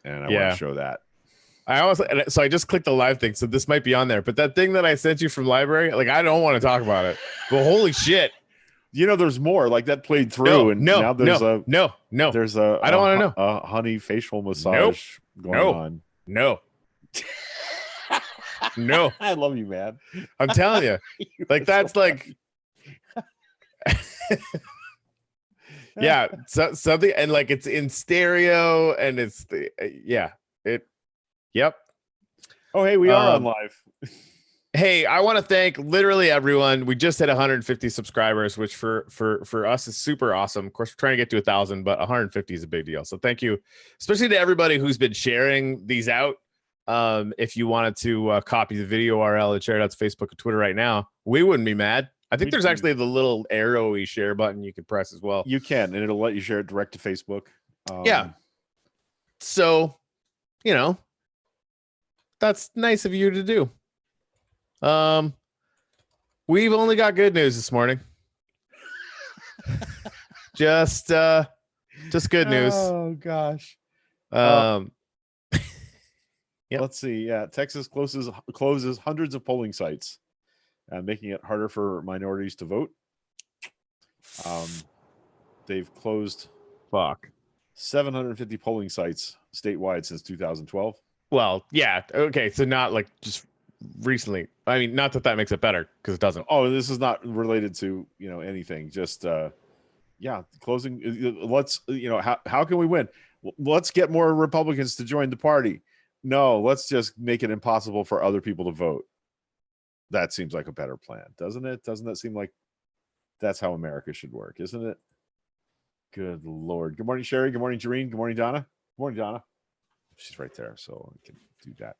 and I want to show that. So I just clicked the live thing, so this might be on there. But that thing that I sent you from library, like I don't want to talk about it. But holy shit. You know, there's more like that played through, now there's I don't want to know. A honey facial massage going on. No. I love you, man. I'm telling you, like that's so like, yeah, something, and like it's in stereo, and it's yep. Oh, hey, we are on live. Hey, I want to thank literally everyone. We just hit 150 subscribers, which for us is super awesome. Of course, we're trying to get to 1,000, but 150 is a big deal. So thank you, especially to everybody who's been sharing these out. If you wanted to copy the video URL and share it out to Facebook and Twitter right now, we wouldn't be mad. I think there's actually the little arrowy share button you can press as well. You can, and it'll let you share it direct to Facebook. Yeah. So, that's nice of you to do. We've only got good news this morning. just good news. Oh gosh. Yep. Let's see. Yeah, Texas closes hundreds of polling sites, making it harder for minorities to vote. They've closed 750 polling sites statewide since 2012. Well, yeah. Okay, so not like just recently. I mean, not that makes it better, because it doesn't. Oh, this is not related to anything. Just closing. Let's how can we win? Let's get more Republicans to join the party. No, let's just make it impossible for other people to vote. That seems like a better plan, doesn't it? Doesn't that seem like that's how America should work, isn't it? Good Lord. Good morning, Sherry. Good morning, Jareen. Good morning, Donna. Good morning, Donna. She's right there, so I can do that.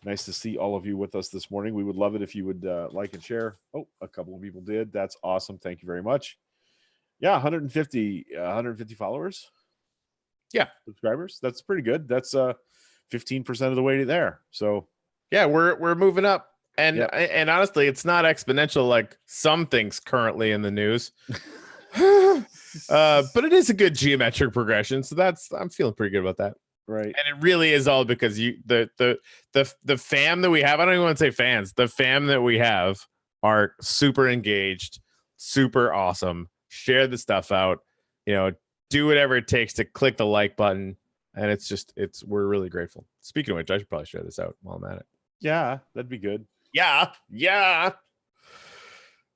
Nice to see all of you with us this morning. We would love it if you would like and share. Oh, a couple of people did. That's awesome. Thank you very much. Yeah, 150 followers. Yeah, subscribers. That's pretty good. That's 15% of the way to there. So yeah, we're moving up. And and honestly, it's not exponential like some things currently in the news. But it is a good geometric progression. So I'm feeling pretty good about that. Right. And it really is all because the fam that we have, I don't even want to say fans, the fam that we have are super engaged, super awesome. Share the stuff out, do whatever it takes to click the like button. And we're really grateful. Speaking of which, I should probably share this out while I'm at it. Yeah, that'd be good. Yeah.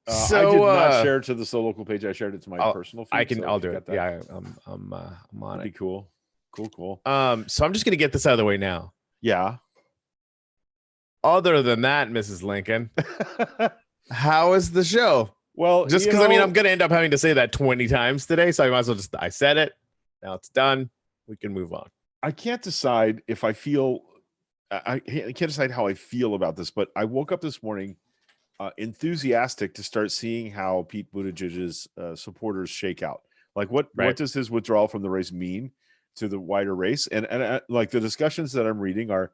So I did not share it to the So Local page. I shared it to my personal feed. I'll do it. Yeah, I'm on That'd it. Be cool. Cool. So I'm just gonna get this out of the way now. Yeah. Other than that, Mrs. Lincoln, how is the show? Well, just because I'm gonna end up having to say that 20 times today, so I might as well I said it. Now it's done. We can move on. I can't decide if I feel. I can't decide how I feel about this, but I woke up this morning enthusiastic to start seeing how Pete Buttigieg's supporters shake out. Like what does his withdrawal from the race mean to the wider race? And like the discussions that I'm reading are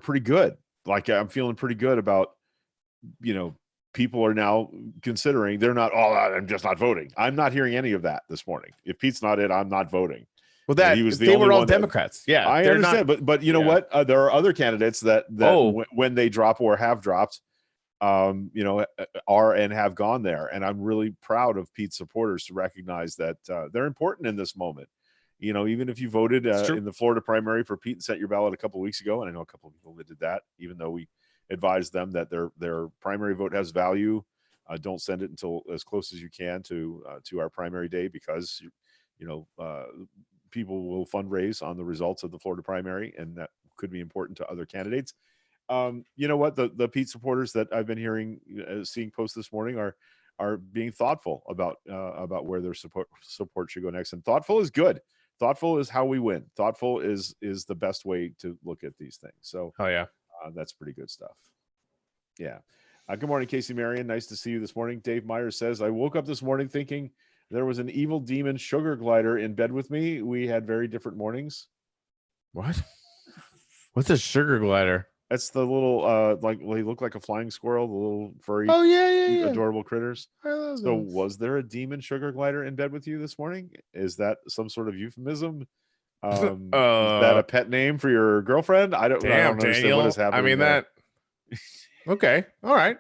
pretty good. Like I'm feeling pretty good about, people are now considering they're not I'm just not voting. I'm not hearing any of that this morning. If Pete's not in, I'm not voting. Well, that he was they were all Democrats. Yeah, I understand, but you know what? There are other candidates that when they drop or have dropped, are and have gone there, and I'm really proud of Pete's supporters to recognize that they're important in this moment. Even if you voted in the Florida primary for Pete and sent your ballot a couple of weeks ago, and I know a couple of people that did that, even though we advised them that their primary vote has value, don't send it until as close as you can to our primary day, because people will fundraise on the results of the Florida primary, and that could be important to other candidates. You know what? The Pete supporters that I've been seeing posts this morning are being thoughtful about where their support should go next. And thoughtful is good. Thoughtful is how we win. Thoughtful is the best way to look at these things. So, that's pretty good stuff. Yeah. Good morning, Casey Marion. Nice to see you this morning. Dave Myers says, I woke up this morning thinking there was an evil demon sugar glider in bed with me. We had very different mornings. What? What's a sugar glider? That's the little they look like a flying squirrel, the little furry, adorable critters. So was there a demon sugar glider in bed with you this morning? Is that some sort of euphemism? Is that a pet name for your girlfriend? I don't understand Daniel. what is happening. I mean there. that. Okay. All right.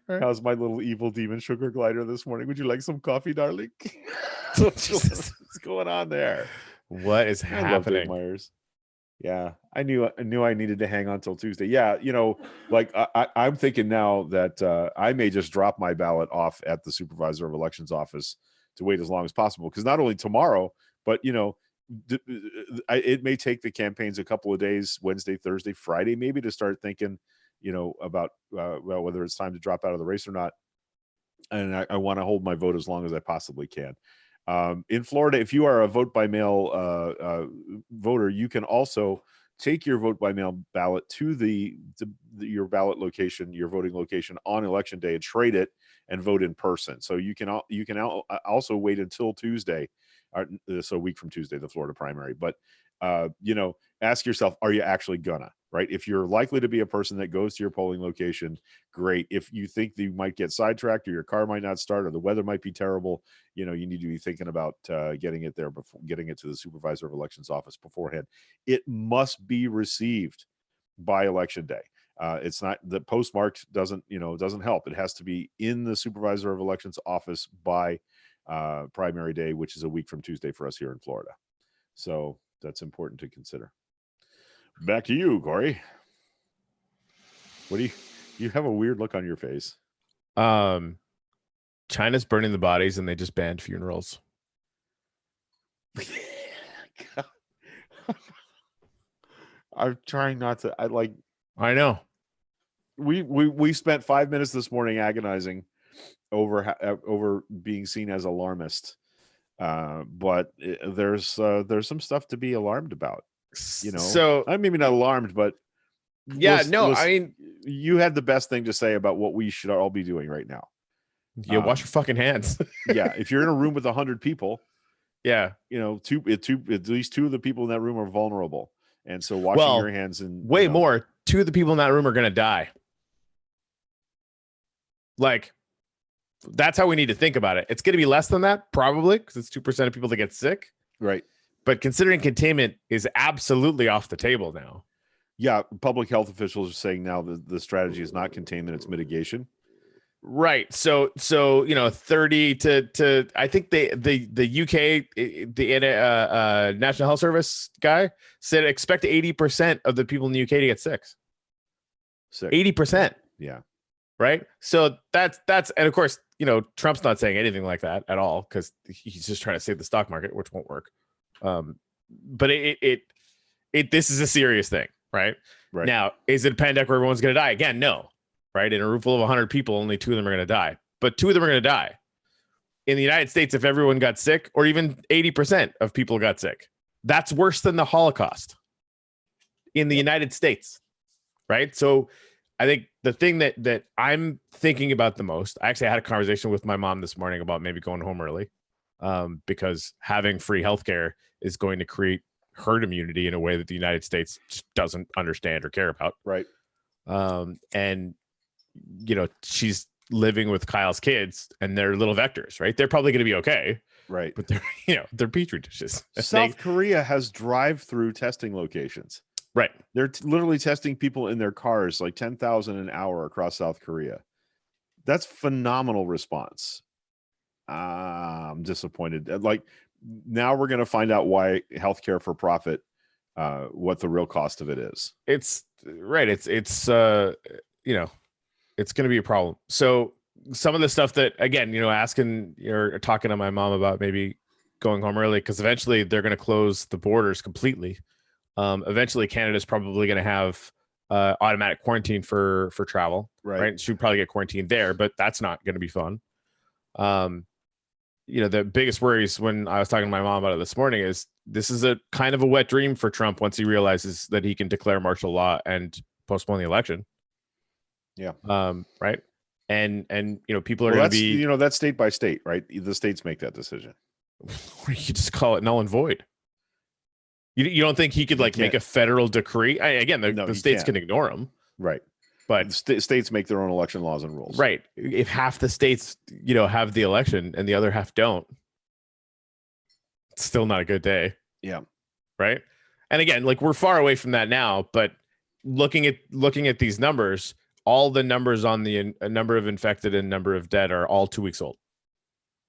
How's my little evil demon sugar glider this morning? Would you like some coffee, darling? What's going on there? What is happening? I love Dave Myers. Yeah, I knew I needed to hang on till Tuesday. Yeah, like I'm thinking now that I may just drop my ballot off at the supervisor of elections office to wait as long as possible, because not only tomorrow, but it may take the campaigns a couple of days, Wednesday, Thursday, Friday, maybe, to start thinking, about whether it's time to drop out of the race or not. And I want to hold my vote as long as I possibly can. In Florida, if you are a vote by mail voter, you can also take your vote by mail ballot to your ballot location, your voting location on election day, and trade it and vote in person. So you can also wait until Tuesday, so a week from Tuesday, the Florida primary. But ask yourself, are you actually gonna? Right? If you're likely to be a person that goes to your polling location, great. If you think that you might get sidetracked, or your car might not start, or the weather might be terrible, you need to be thinking about getting it there before getting it to the supervisor of elections office beforehand. It must be received by election day. It's not, the postmark doesn't help. It has to be in the supervisor of elections office by primary day, which is a week from Tuesday for us here in Florida. So that's important to consider. Back to you, Corey. What do you have a weird look on your face? China's burning the bodies and they just banned funerals. I'm trying not to. I know. We spent 5 minutes this morning agonizing over being seen as alarmist, but there's some stuff to be alarmed about. So I'm maybe not alarmed, but yeah, I mean, you had the best thing to say about what we should all be doing right now. Yeah, wash your fucking hands. Yeah, if you're in a room with 100 people, yeah, at least two of the people in that room are vulnerable, and so washing your hands and way more. Two of the people in that room are gonna die. Like, that's how we need to think about it. It's gonna be less than that, probably, because it's 2% of people that get sick. Right. But considering containment is absolutely off the table now. Yeah, public health officials are saying now that the strategy is not containment, it's mitigation. Right. So 30 to I think the UK, the National Health Service guy said expect 80% of the people in the UK to get sick. 80%. Yeah. Right. So that's and of course, Trump's not saying anything like that at all, because he's just trying to save the stock market, which won't work. But this is a serious thing, right? Now, is it a pandemic where everyone's going to die? Again, no, right? In a room full of 100 people, only 2 of them are going to die, but 2 of them are going to die. In the United States, if everyone got sick, or even 80% of people got sick, that's worse than the Holocaust in the United States, right? So I think the thing that I'm thinking about the most, I actually had a conversation with my mom this morning about maybe going home early, because having free healthcare is going to create herd immunity in a way that the United States just doesn't understand or care about. Right. And she's living with Kyle's kids, and they're little vectors, right? They're probably going to be okay. Right. But they're petri dishes. South Korea has drive-through testing locations. Right. They're literally testing people in their cars, like 10,000 an hour across South Korea. That's phenomenal response. I'm disappointed. Like, now we're going to find out why healthcare for profit, what the real cost of it is. It's right. It's going to be a problem. So some of the stuff that, again, asking or talking to my mom about maybe going home early, because eventually they're going to close the borders completely. Eventually Canada's probably going to have automatic quarantine for travel. Right. She'd probably get quarantined there, but that's not going to be fun. The biggest worries when I was talking to my mom about it this morning is this is a kind of a wet dream for Trump once he realizes that he can declare martial law and postpone the election. Yeah. Right. And people are going to be, that's state by state, right? The states make that decision. You just call it null and void. You don't think he could make a federal decree? The states can ignore him. Right. But states make their own election laws and rules. Right. If half the states, have the election and the other half don't, it's still not a good day. Yeah. right? And again, like we're far away from that now, but looking at these numbers, all the numbers on the number of infected and number of dead are all 2 weeks old,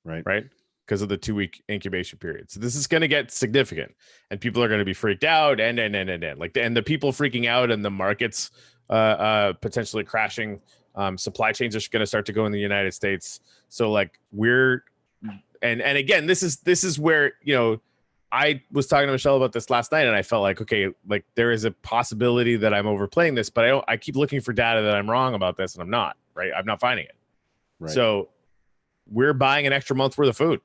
right? Because of the 2-week incubation period. So this is going to get significant, and people are going to be freaked out, and the people freaking out and the markets potentially crashing. Supply chains are going to start to go in the United States. So like and again, this is where, you know, I was talking to Michelle about this last night, and I felt like, okay, like there is a possibility that I'm overplaying this, but I keep looking for data that I'm wrong about this, and I'm not, right? I'm not finding it. Right. So we're buying an extra month worth of food,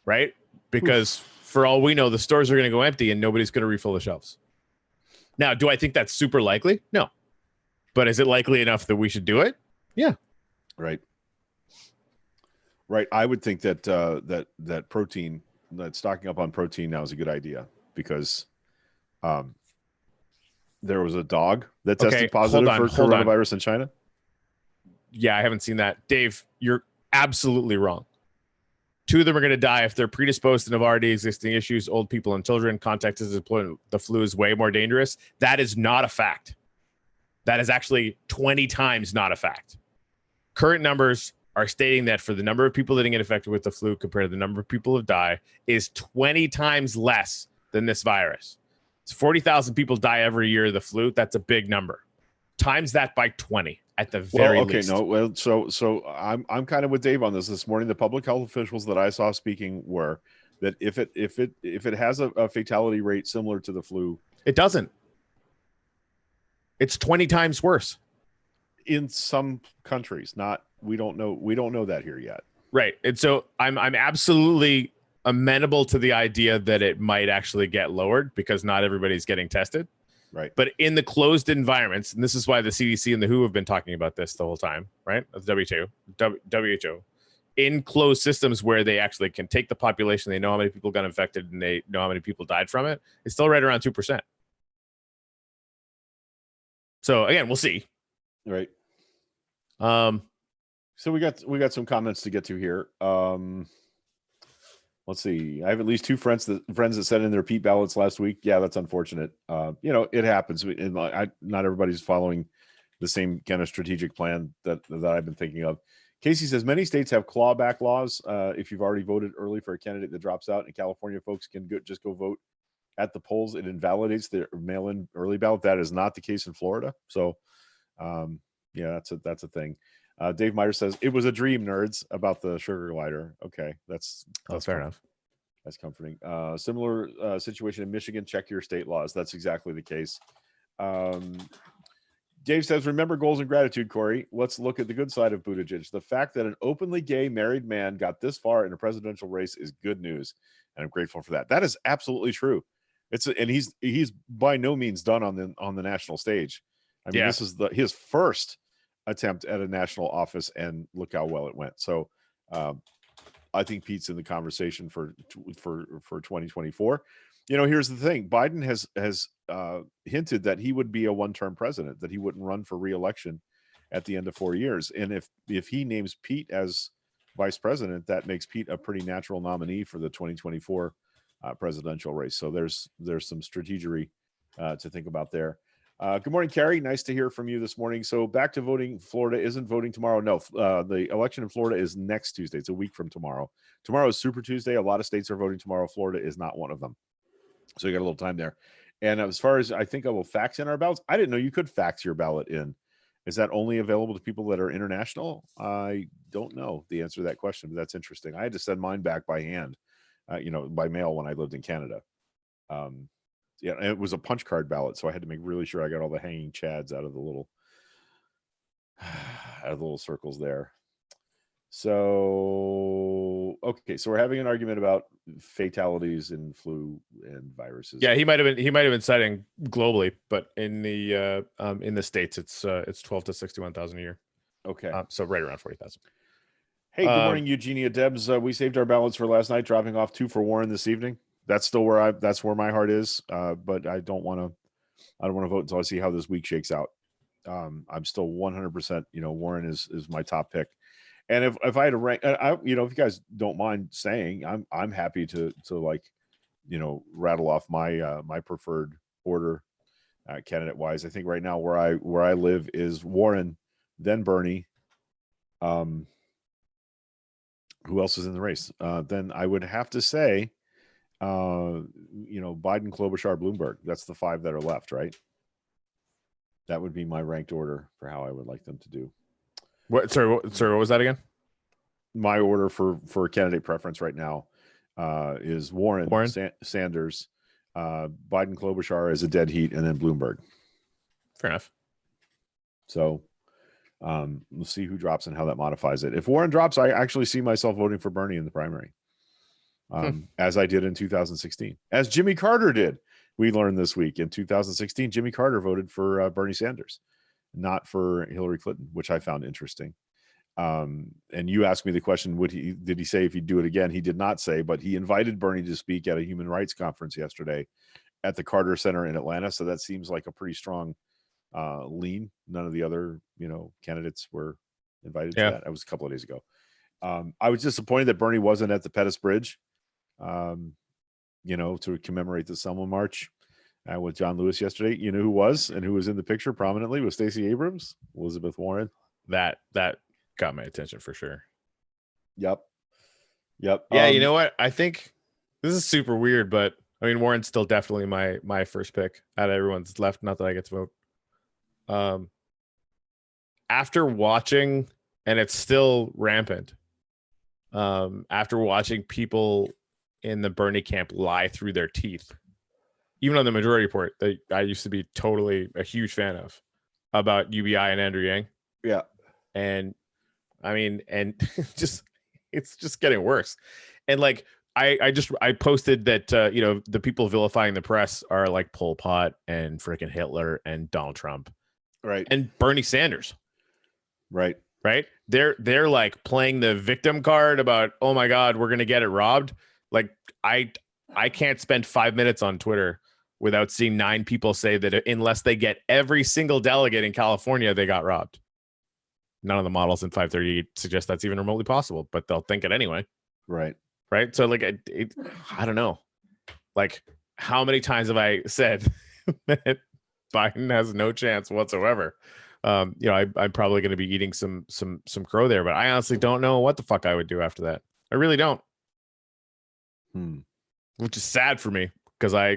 right? Because for all we know, the stores are going to go empty and nobody's going to refill the shelves. Now, do I think that's super likely? No. But is it likely enough that we should do it? Yeah. Right. I would think that that protein, that stocking up on protein now is a good idea, because there was a dog that tested positive for coronavirus in China. Yeah, I haven't seen that. Dave, you're absolutely wrong. 2 of them are going to die if they're predisposed and have already existing issues, old people and children. Contact is employment. The flu is way more dangerous. That is not a fact. That is actually 20 times not a fact. Current numbers are stating that for the number of people that get infected with the flu compared to the number of people who die is 20 times less than this virus. It's 40,000 people die every year of the flu. That's a big number. Times that by 20 at the very least. So I'm kind of with Dave on this morning. The public health officials that I saw speaking were that if it has a fatality rate similar to the flu, it doesn't. It's 20 times worse in some countries. We don't know that here yet. Right. And so I'm absolutely amenable to the idea that it might actually get lowered because not everybody's getting tested. Right. But in the closed environments, and this is why the CDC and the WHO have been talking about this the whole time, right? The WHO. In closed systems where they actually can take the population, they know how many people got infected and they know how many people died from it, it's still right around 2%. So again, we'll see. Right. So we got some comments to get to here. Let's see. I have at least 2 friends that sent in their Pete ballots last week. Yeah, that's unfortunate. It happens. Not everybody's following the same kind of strategic plan that I've been thinking of. Casey says many states have clawback laws. If you've already voted early for a candidate that drops out, and California folks can just go vote at the polls, it invalidates their mail-in early ballot. That is not the case in Florida. So, yeah, that's a thing. Dave Meyer says it was a dream, nerds, about the sugar glider. Okay, that's fair enough. That's comforting. Similar situation in Michigan. Check your state laws. That's exactly the case. Dave says, remember goals and gratitude, Corey. Let's look at the good side of Buttigieg. The fact that an openly gay married man got this far in a presidential race is good news, and I'm grateful for that. That is absolutely true. And he's by no means done on the national stage. I mean, This is his first attempt at a national office, and look how well it went. So I think Pete's in the conversation for 2024. Here's the thing. Biden has hinted that he would be a one-term president, that he wouldn't run for re-election at the end of 4 years. And if he names Pete as vice president, that makes Pete a pretty natural nominee for the 2024 presidential race. So there's some strategery to think about there. Good morning, Carrie. Nice to hear from you this morning. So back to voting. Florida isn't voting tomorrow. No, the election in Florida is next Tuesday. It's a week from tomorrow. Tomorrow is Super Tuesday. A lot of states are voting tomorrow. Florida is not one of them. So you got a little time there. And as far as I think I will fax in our ballots, I didn't know you could fax your ballot in. Is that only available to people that are international? I don't know the answer to that question, but that's interesting. I had to send mine back by hand, by mail when I lived in Canada. And it was a punch card ballot, so I had to make really sure I got all the hanging chads out of the little circles there. So okay, so we're having an argument about fatalities in flu and viruses. Yeah, he might have been citing globally, but in the States, it's 12 to 61,000 a year. Okay, so right around 40,000. Hey, good morning, Eugenia Debs. We saved our ballots for last night, dropping off 2 for Warren this evening. That's still that's where my heart is. But I don't want to vote until I see how this week shakes out. I'm still 100%. Warren is my top pick. And if I had to rank, if you guys don't mind saying, I'm happy to rattle off my preferred order candidate wise. I think right now where I live is Warren, then Bernie. Who else is in the race? Then I would have to say, Biden, Klobuchar, Bloomberg. That's the 5 that are left, right? That would be my ranked order for how I would like them to do. What? Sorry, what was that again? My order for candidate preference right now is Warren. Sanders, Biden, Klobuchar as a dead heat, and then Bloomberg. Fair enough. So we'll see who drops and how that modifies it. If Warren drops, I actually see myself voting for Bernie in the primary, as I did in 2016, as Jimmy Carter did. We learned this week in 2016, Jimmy Carter voted for Bernie Sanders, not for Hillary Clinton, which I found interesting. And you asked me the question, did he say if he'd do it again? He did not say, but he invited Bernie to speak at a human rights conference yesterday at the Carter Center in Atlanta. So that seems like a pretty strong lean. None of the other, candidates were invited to that. That was a couple of days ago. I was disappointed that Bernie wasn't at the Pettus Bridge, to commemorate the Selma March with John Lewis yesterday. You know who was and who was in the picture prominently was Stacey Abrams, Elizabeth Warren. That got my attention for sure. Yep. Yeah, you know what? I think this is super weird, but I mean, Warren's still definitely my first pick out of everyone's left. Not that I get to vote. After watching, and it's still rampant. After watching people in the Bernie camp lie through their teeth, even on the Majority Report that I used to be totally a huge fan of, about UBI and Andrew Yang. Yeah. And I mean, and it's just getting worse. And like, I posted that, the people vilifying the press are like Pol Pot and freaking Hitler and Donald Trump. Right. And Bernie Sanders. Right. They're like playing the victim card about, oh my God, we're going to get it robbed. Like I can't spend 5 minutes on Twitter without seeing 9 people say that unless they get every single delegate in California, they got robbed. None of the models in 538 suggest that's even remotely possible, but they'll think it anyway. Right. So like, I don't know. Like, how many times have I said that Biden has no chance whatsoever? I'm probably going to be eating some crow there, but I honestly don't know what the fuck I would do after that. I really don't. Which is sad for me because I,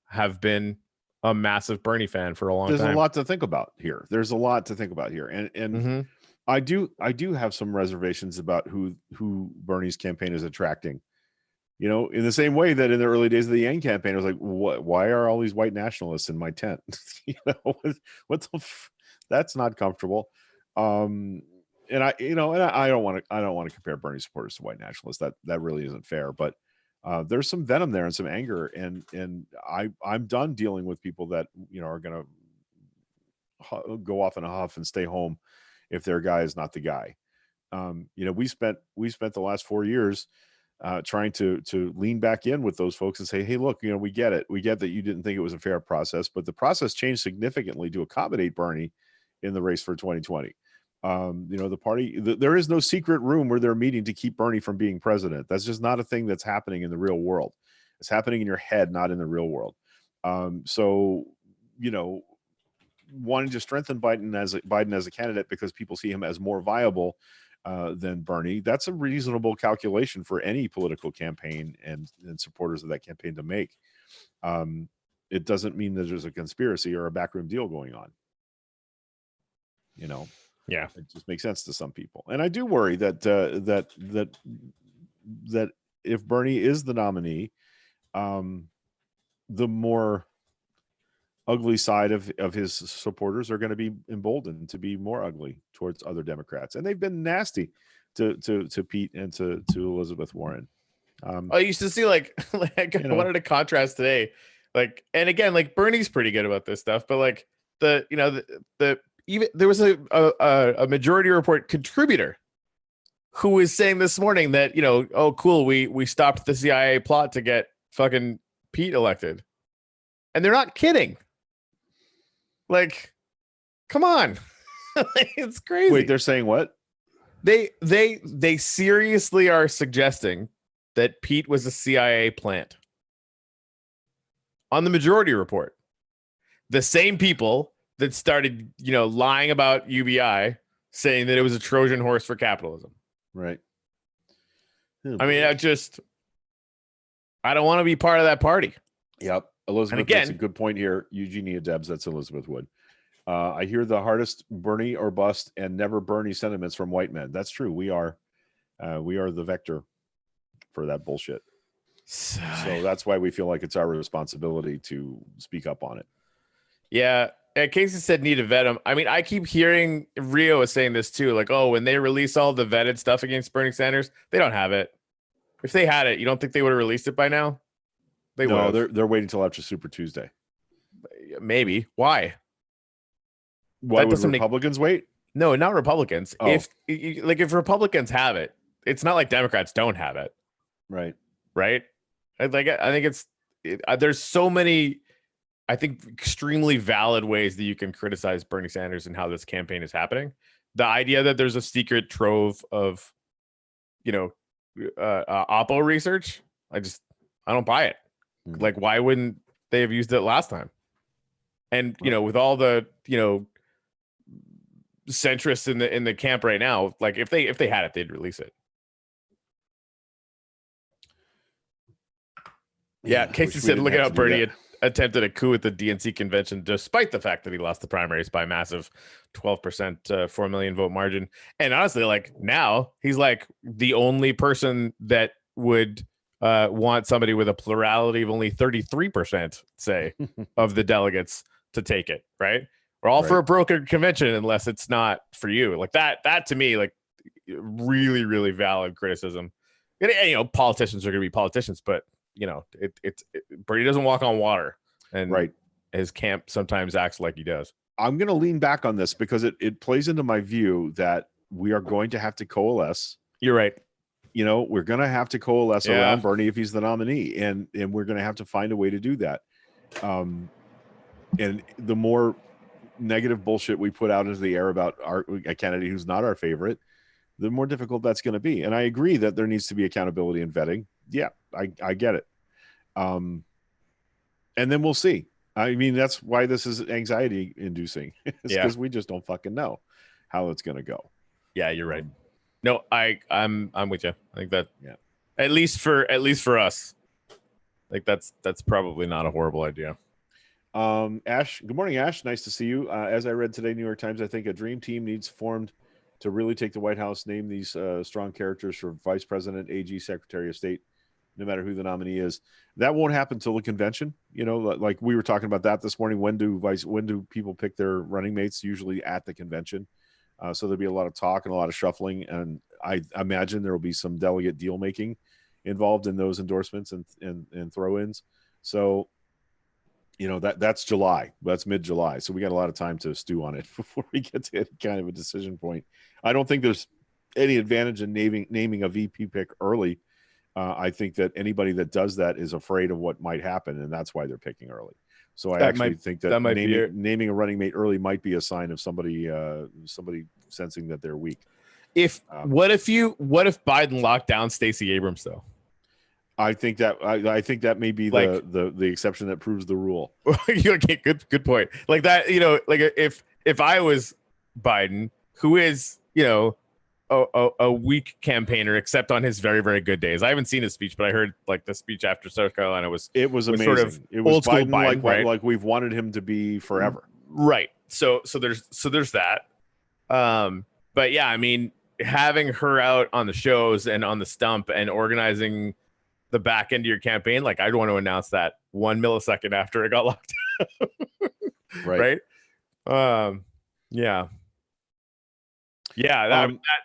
have been a massive Bernie fan for a long time. There's a lot to think about here. And I do have some reservations about who Bernie's campaign is attracting. In the same way that in the early days of the Yang campaign, I was like, why are all these white nationalists in my tent? That's not comfortable. And I don't want to compare Bernie supporters to white nationalists. That really isn't fair. But there's some venom there and some anger, and I'm done dealing with people that are going to go off in a huff and stay home if their guy is not the guy. We spent the last 4 years trying to lean back in with those folks and say, hey, look, we get it. We get that you didn't think it was a fair process, but the process changed significantly to accommodate Bernie in the race for 2020. The party, there is no secret room where they're meeting to keep Bernie from being president. That's just not a thing that's happening in the real world. It's happening in your head, not in the real world. Wanting to strengthen Biden as a candidate because people see him as more viable than Bernie, that's a reasonable calculation for any political campaign and supporters of that campaign to make. It doesn't mean that there's a conspiracy or a backroom deal going on. Yeah, it just makes sense to some people, and I do worry that if Bernie is the nominee, the more ugly side of his supporters are going to be emboldened to be more ugly towards other Democrats, and they've been nasty to Pete and to Elizabeth Warren. I used to see I wanted to contrast today, and again, Bernie's pretty good about this stuff, but even there was a Majority Report contributor who was saying this morning that, oh, cool, we stopped the CIA plot to get fucking Pete elected. And they're not kidding. Come on. It's crazy. Wait, they're saying what? They seriously are suggesting that Pete was a CIA plant. on the Majority Report. The same people that started, lying about UBI, saying that it was a Trojan horse for capitalism. Right. I mean, I don't want to be part of that party. Yep. Elizabeth makes a good point here. Eugenia Debs, that's Elizabeth Wood. I hear the hardest Bernie or bust and never Bernie sentiments from white men. That's true. We are the vector for that bullshit. So that's why we feel like it's our responsibility to speak up on it. Yeah. Casey said need to vet him. I mean, I keep hearing Rio is saying this too. Like, oh, when they release all the vetted stuff against Bernie Sanders, they don't have it. If they had it, you don't think they would have released it by now? No, they're waiting till after Super Tuesday. Maybe. Why? Why would Republicans wait? No, not Republicans. Oh. If Republicans have it, it's not like Democrats don't have it. Right. I think there's so many, I think, extremely valid ways that you can criticize Bernie Sanders and how this campaign is happening. The idea that there's a secret trove of, Oppo research, I don't buy it. Mm-hmm. Like, why wouldn't they have used it last time? And with all the centrists in the camp right now, like if they had it, they'd release it. Yeah, Casey said, look at how Bernie attempted a coup at the DNC convention, despite the fact that he lost the primaries by a massive 12%, 4 million vote margin. And honestly, like now he's like the only person that would want somebody with a plurality of only 33%, say, of the delegates to take it. Right. We're all for a broken convention unless it's not for you. Like that to me, like really, really valid criticism. And, politicians are going to be politicians, but Bernie doesn't walk on water, and his camp sometimes acts like he does. I'm going to lean back on this because it plays into my view that we are going to have to coalesce. You're right. We're going to have to coalesce around Bernie if he's the nominee, and we're going to have to find a way to do that. And the more negative bullshit we put out into the air about a candidate who's not our favorite, the more difficult that's going to be. And I agree that there needs to be accountability and vetting. Yeah, I get it. And then we'll see. I mean, that's why this is anxiety inducing. Because we just don't fucking know how it's going to go. Yeah, you're right. No, I'm with you. I think that at least for us, like that's probably not a horrible idea. Ash, good morning, Ash. Nice to see you. As I read today, New York Times, I think a dream team needs formed to really take the White House, name these strong characters for vice president, AG, secretary of state, no matter who the nominee is. That won't happen till the convention. Like we were talking about that this morning. When do people pick their running mates? Usually at the convention. So there'll be a lot of talk and a lot of shuffling. And I imagine there will be some delegate deal making involved in those endorsements and throw-ins. So, that's July. That's mid-July. So we got a lot of time to stew on it before we get to kind of a decision point. I don't think there's any advantage in naming a VP pick early. I think that anybody that does that is afraid of what might happen, and that's why they're picking early. So I think that naming a running mate early might be a sign of somebody sensing that they're weak. What if Biden locked down Stacey Abrams though? I think that may be the exception that proves the rule. Okay, good point. Like that, like if I was Biden, who is a weak campaigner except on his very, very good days. I haven't seen his speech, but I heard like the speech after South Carolina was amazing. Sort of it was old school Biden, right? like we've wanted him to be forever. Right. So there's that. But yeah, I mean, having her out on the shows and on the stump and organizing the back end of your campaign, like I'd want to announce that 1 millisecond after it got locked down. Right. Yeah.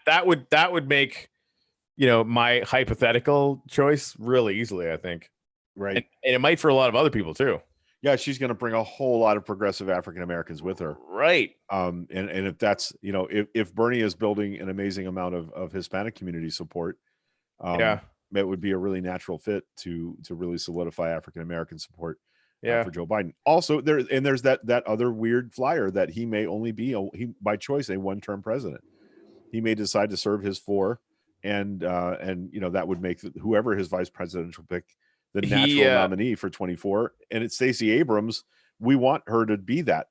That would make my hypothetical choice really easily, I think. Right. And it might for a lot of other people too. Yeah, she's going to bring a whole lot of progressive African Americans with her. Right. And if that's if Bernie is building an amazing amount of Hispanic community support, it would be a really natural fit to really solidify African American support for Joe Biden. Also, there's that other weird flyer that he may only be by choice a one-term president. He may decide to serve his 4, and that would make whoever his vice presidential pick the natural nominee for 24, and it's Stacey Abrams. We want her to be that.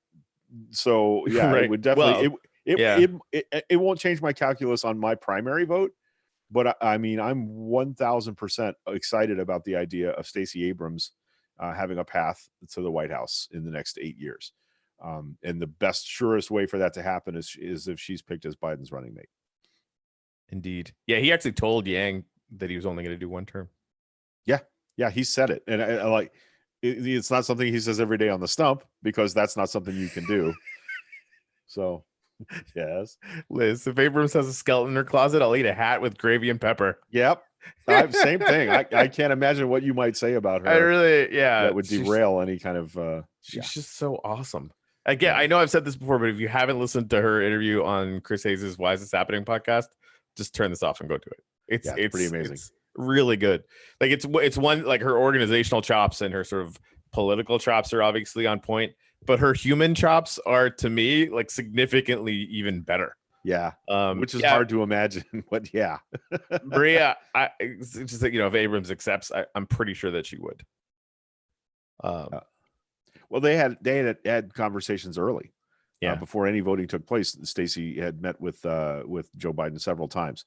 So yeah, right. it would definitely Well, it won't change my calculus on my primary vote, but I mean I'm 1,000% excited about the idea of Stacey Abrams having a path to the White House in the next 8 years. And the best, surest way for that to happen is if she's picked as Biden's running mate. Indeed. Yeah, he actually told Yang that he was only going to do one term. Yeah, he said it, and I like it's not something he says every day on the stump, because that's not something you can do. So, yes, Liz, if Abrams has a skeleton in her closet, I'll eat a hat with gravy and pepper. Yep, same thing. I can't imagine what you might say about her. I really, that would derail any kind of. She's just so awesome. Again, I know I've said this before, but if you haven't listened to her interview on Chris Hayes' Why Is This Happening podcast, just turn this off and go to it. It's pretty amazing. It's really good. Like it's one, like her organizational chops and her sort of political chops are obviously on point, but her human chops are, to me, like significantly even better. Yeah, which is hard to imagine, but yeah. Maria, it's just that, if Abrams accepts, I'm pretty sure that she would. Well, they had conversations early, before any voting took place. Stacey had met with Joe Biden several times.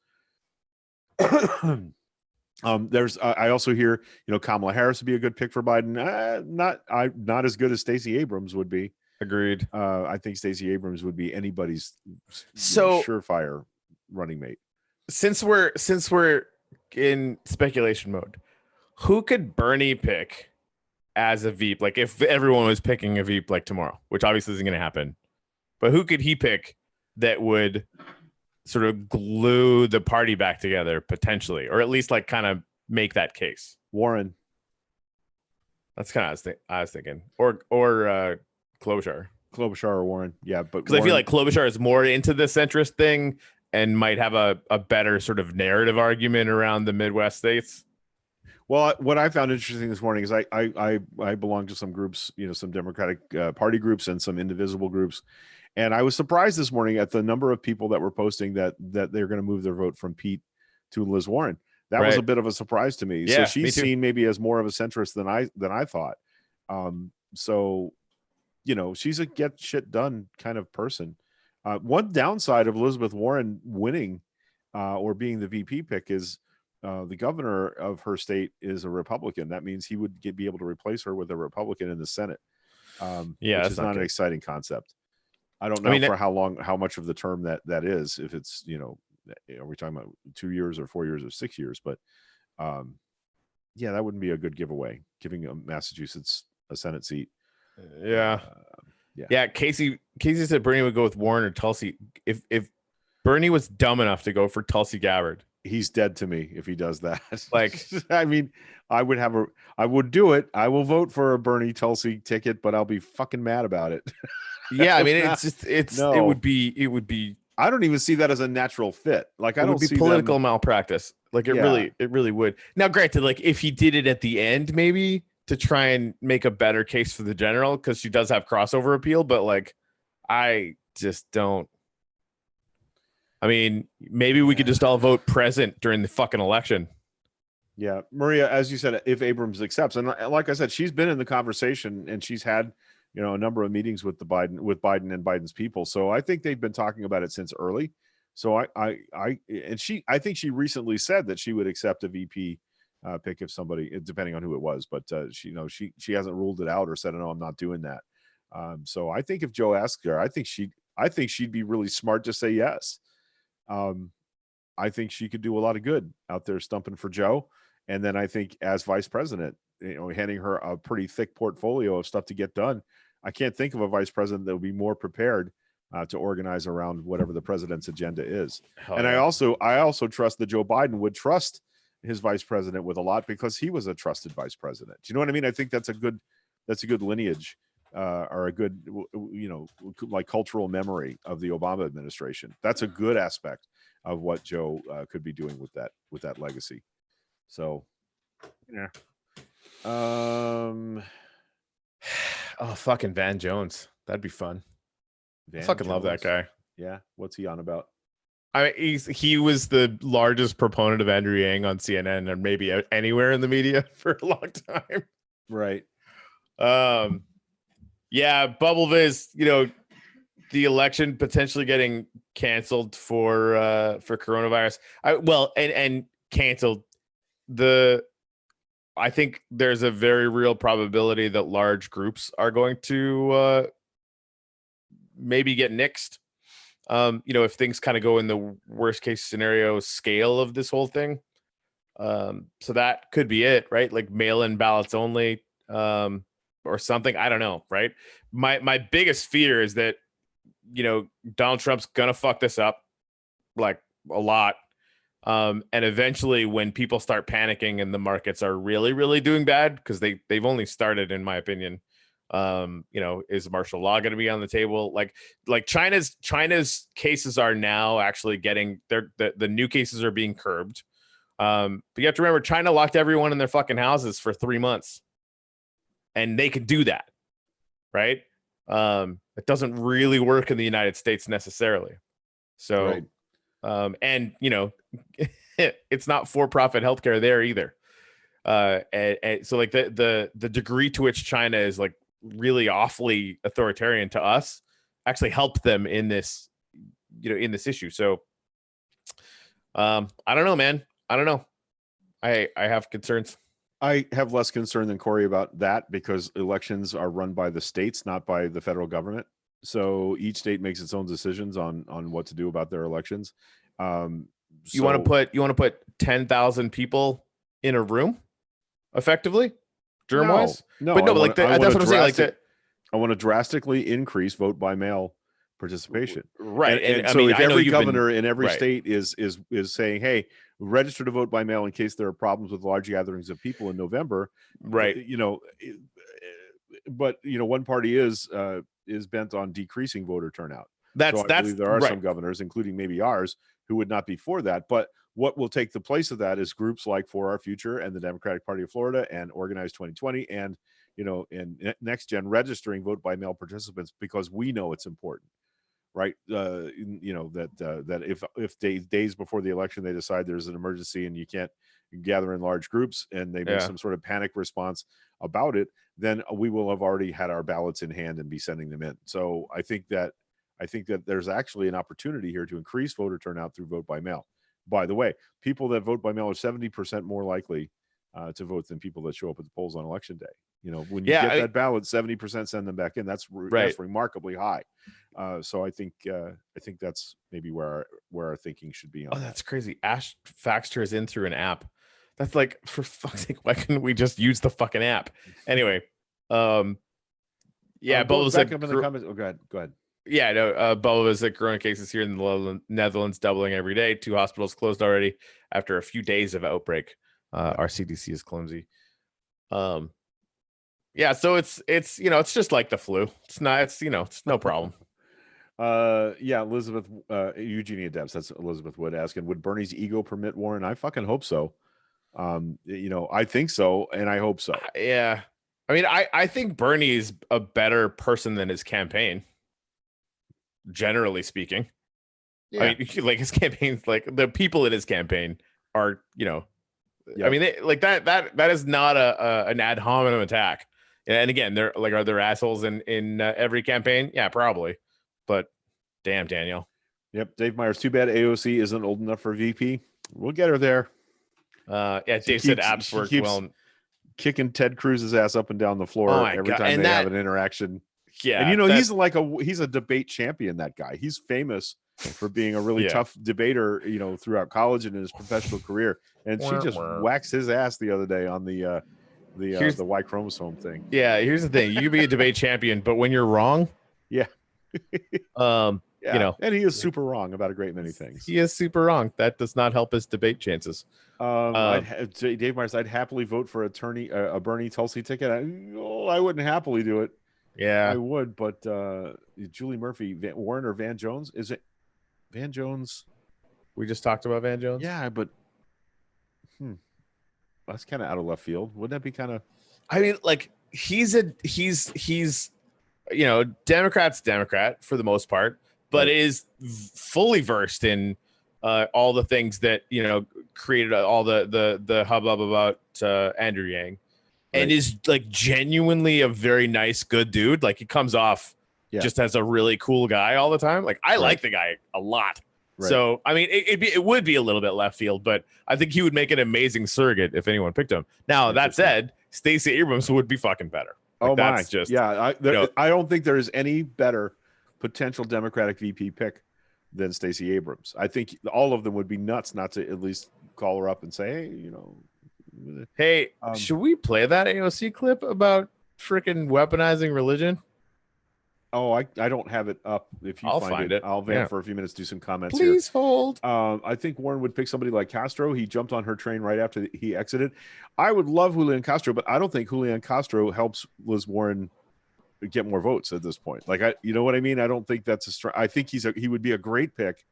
There's I also hear Kamala Harris would be a good pick for Biden. Not as good as Stacey Abrams would be. Agreed. I think Stacey Abrams would be anybody's surefire running mate. Since we're in speculation mode, who could Bernie pick as a Veep? Like if everyone was picking a Veep like tomorrow, which obviously isn't going to happen, but who could he pick that would sort of glue the party back together potentially, or at least like kind of make that case? Warren. That's kind of I was thinking, or Klobuchar or Warren. Yeah, but because I feel like Klobuchar is more into the centrist thing and might have a better sort of narrative argument around the Midwest states. Well, what I found interesting this morning is I belong to some groups, some Democratic Party groups and some indivisible groups. And I was surprised this morning at the number of people that were posting that they're going to move their vote from Pete to Liz Warren. That was a bit of a surprise to me. Yeah, so she's seen maybe as more of a centrist than I thought. So, she's a get shit done kind of person. One downside of Elizabeth Warren winning or being the VP pick is the governor of her state is a Republican. That means he would be able to replace her with a Republican in the Senate. Which is not an exciting concept. I don't know for how much of the term that is, if it's, are we talking about 2 years or 4 years or 6 years? But that wouldn't be a good giveaway, giving Massachusetts a Senate seat. Yeah. Casey said Bernie would go with Warren or Tulsi. If Bernie was dumb enough to go for Tulsi Gabbard, he's dead to me if he does that. Like, I mean, I would do it. I will vote for a Bernie Tulsi ticket, but I'll be fucking mad about it. Yeah, I mean, it would be. I don't even see that as a natural fit. Like, I don't see political malpractice. Like, it really would. Now, granted, like if he did it at the end, maybe to try and make a better case for the general, because she does have crossover appeal, but like, I just don't. I mean, maybe we could just all vote present during the fucking election. Yeah, Maria, as you said, if Abrams accepts, and like I said, she's been in the conversation and she's had, a number of meetings with Biden and Biden's people. So I think they've been talking about it since early. So I think she recently said that she would accept a VP pick if somebody, depending on who it was, but she hasn't ruled it out or said, no, I'm not doing that. So I think if Joe asked her, I think she'd be really smart to say yes. I think she could do a lot of good out there stumping for Joe. And then I think as vice president, handing her a pretty thick portfolio of stuff to get done. I can't think of a vice president that would be more prepared to organize around whatever the president's agenda is. I also trust that Joe Biden would trust his vice president with a lot because he was a trusted vice president. Do you know what I mean? I think that's a good lineage or a good, like cultural memory of the Obama administration. That's a good aspect of what Joe could be doing with that legacy. So, yeah. Fucking Van Jones. That'd be fun. I fucking love that guy. Yeah. What's he on about? I mean, he was the largest proponent of Andrew Yang on CNN or maybe anywhere in the media for a long time. Right. Yeah, Bubble Viz, the election potentially getting canceled for coronavirus. And canceled. I think there's a very real probability that large groups are going to maybe get nixed. If things kind of go in the worst case scenario scale of this whole thing. So that could be it, right? Like mail-in ballots only, or something. I don't know, right? My biggest fear is that, Donald Trump's gonna fuck this up like a lot. And eventually when people start panicking and the markets are really, really doing bad, because they've only started, in my opinion. Is martial law going to be on the table? Like China's cases are now actually getting the new cases are being curbed. But you have to remember, China locked everyone in their fucking houses for 3 months, and they could do that, right? It doesn't really work in the United States necessarily. So, right. And it's not for-profit healthcare there either. And so like the degree to which China is like really awfully authoritarian to us actually helped them in this, in this issue. So I don't know, man. I don't know. I have concerns. I have less concern than Corey about that, because elections are run by the states, not by the federal government. So each state makes its own decisions on what to do about their elections. You want to put 10,000 people in a room effectively, germ wise? No, but like that's what I'm saying. Like that, I want to drastically increase vote by mail participation. Right. And so if every governor in every state is saying, hey, register to vote by mail in case there are problems with large gatherings of people in November. Right. But one party is bent on decreasing voter turnout. I believe there are some governors, including maybe ours, who would not be for that. But what will take the place of that is groups like For Our Future and the Democratic Party of Florida and Organize 2020 and Next Gen registering vote by mail participants, because we know it's important, right? That if days before the election they decide there's an emergency and you can't gather in large groups, and they make some sort of panic response about it, then we will have already had our ballots in hand and be sending them in. So I think that there's actually an opportunity here to increase voter turnout through vote by mail. By the way, people that vote by mail are 70% more likely to vote than people that show up at the polls on election day. When you get that ballot, 70% send them back in. That's remarkably high. So I think that's maybe where our thinking should be on. Oh, that's crazy. Ash faxed hers in through an app. That's like, for fuck's sake, why couldn't we just use the fucking app? Anyway, Bubba back up in the comments. Oh, go ahead. Yeah, no, Bubba was like corona cases here in the Netherlands doubling every day. 2 hospitals closed already after a few days of outbreak. Our CDC is clumsy. So it's just like the flu. It's no problem. Elizabeth, Eugenia Debs, that's Elizabeth Wood asking, would Bernie's ego permit Warren? I fucking hope so. I think so, and I hope so. Yeah. I mean, I think Bernie is a better person than his campaign, generally speaking. Yeah. I mean, like his campaigns, like the people in his campaign are, I mean, that is not an ad hominem attack. And again, they're like, are there assholes in every campaign? Yeah, probably. But damn, Daniel. Yep. Dave Myers, too bad AOC isn't old enough for VP. We'll get her there. Dave said apps work well. Kicking Ted Cruz's ass up and down the floor every time they have an interaction. Yeah. And he's a debate champion, that guy. He's famous for being a really tough debater, throughout college and in his professional career. And she just waxed his ass the other day on the Y chromosome thing. Yeah, here's the thing. You can be a debate champion, but when you're wrong, and he is super wrong about a great many things. He is super wrong. That does not help his debate chances. Dave Myers, I'd happily vote for a Bernie Tulsi ticket. I wouldn't happily do it. Yeah, I would, but Julie Murphy, Warren or Van Jones? Is it Van Jones? We just talked about Van Jones. Yeah, but that's kind of out of left field. Wouldn't that be kind of? I mean, like he's Democrat for the most part, but is fully versed in all the things that created all the hubbub about Andrew Yang, and is like genuinely a very nice, good dude. Like he comes off just as a really cool guy all the time. Like I like the guy a lot. Right. So I mean, it would be a little bit left field, but I think he would make an amazing surrogate if anyone picked him. Now that said, Stacey Abrams would be fucking better. Like, that's just I don't think there is any better potential Democratic VP pick than Stacey Abrams. I think all of them would be nuts not to at least call her up and say, hey, should we play that AOC clip about freaking weaponizing religion? Oh, I don't have it up. If you find it, I'll vamp for a few minutes, do some comments. Please here. Hold. I think Warren would pick somebody like Castro. He jumped on her train right after he exited. I would love Julian Castro, but I don't think Julian Castro helps Liz Warren get more votes at this point. Like, you know what I mean? I don't think that's I think he would be a great pick